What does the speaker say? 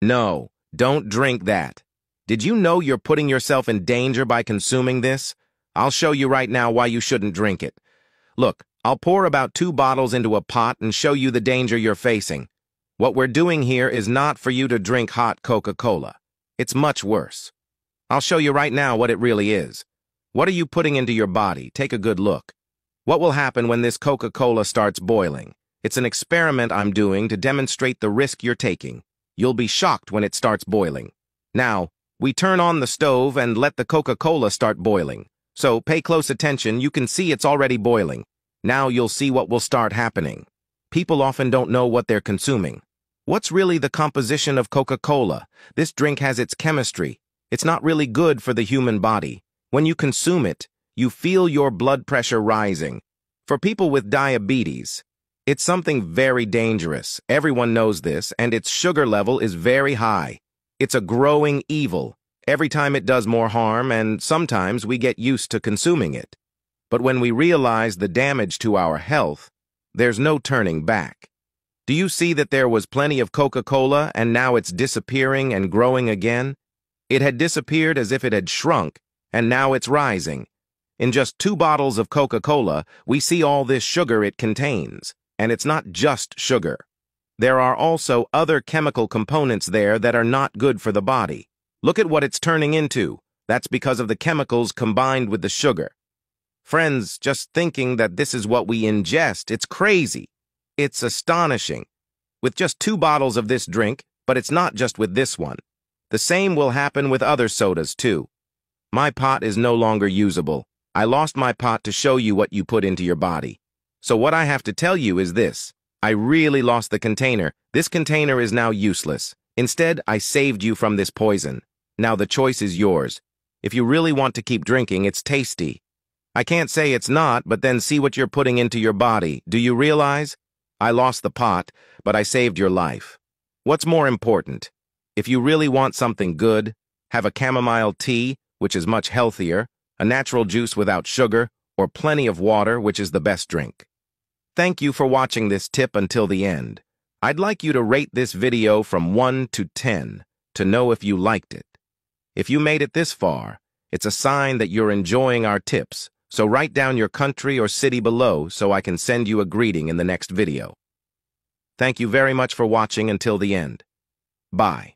No, don't drink that. Did you know you're putting yourself in danger by consuming this? I'll show you right now why you shouldn't drink it. Look, I'll pour about 2 bottles into a pot and show you the danger you're facing. What we're doing here is not for you to drink hot Coca-Cola. It's much worse. I'll show you right now what it really is. What are you putting into your body? Take a good look. What will happen when this Coca-Cola starts boiling? It's an experiment I'm doing to demonstrate the risk you're taking. You'll be shocked when it starts boiling. Now, we turn on the stove and let the Coca-Cola start boiling. So pay close attention, you can see it's already boiling. Now you'll see what will start happening. People often don't know what they're consuming. What's really the composition of Coca-Cola? This drink has its chemistry. It's not really good for the human body. When you consume it, you feel your blood pressure rising. For people with diabetes, it's something very dangerous. Everyone knows this, and its sugar level is very high. It's a growing evil. Every time it does more harm, and sometimes we get used to consuming it. But when we realize the damage to our health, there's no turning back. Do you see that there was plenty of Coca-Cola and now it's disappearing and growing again? It had disappeared as if it had shrunk, and now it's rising. In just 2 bottles of Coca-Cola, we see all this sugar it contains. And it's not just sugar. There are also other chemical components there that are not good for the body. Look at what it's turning into. That's because of the chemicals combined with the sugar. Friends, just thinking that this is what we ingest, it's crazy. It's astonishing. With just 2 bottles of this drink, but it's not just with this one. The same will happen with other sodas too. My pot is no longer usable. I lost my pot to show you what you put into your body. So what I have to tell you is this. I really lost the container. This container is now useless. Instead, I saved you from this poison. Now the choice is yours. If you really want to keep drinking, it's tasty. I can't say it's not, but then see what you're putting into your body. Do you realize? I lost the pot, but I saved your life. What's more important? If you really want something good, have a chamomile tea, which is much healthier, a natural juice without sugar, or plenty of water, which is the best drink. Thank you for watching this tip until the end. I'd like you to rate this video from 1 to 10 to know if you liked it. If you made it this far, it's a sign that you're enjoying our tips, so write down your country or city below so I can send you a greeting in the next video. Thank you very much for watching until the end. Bye.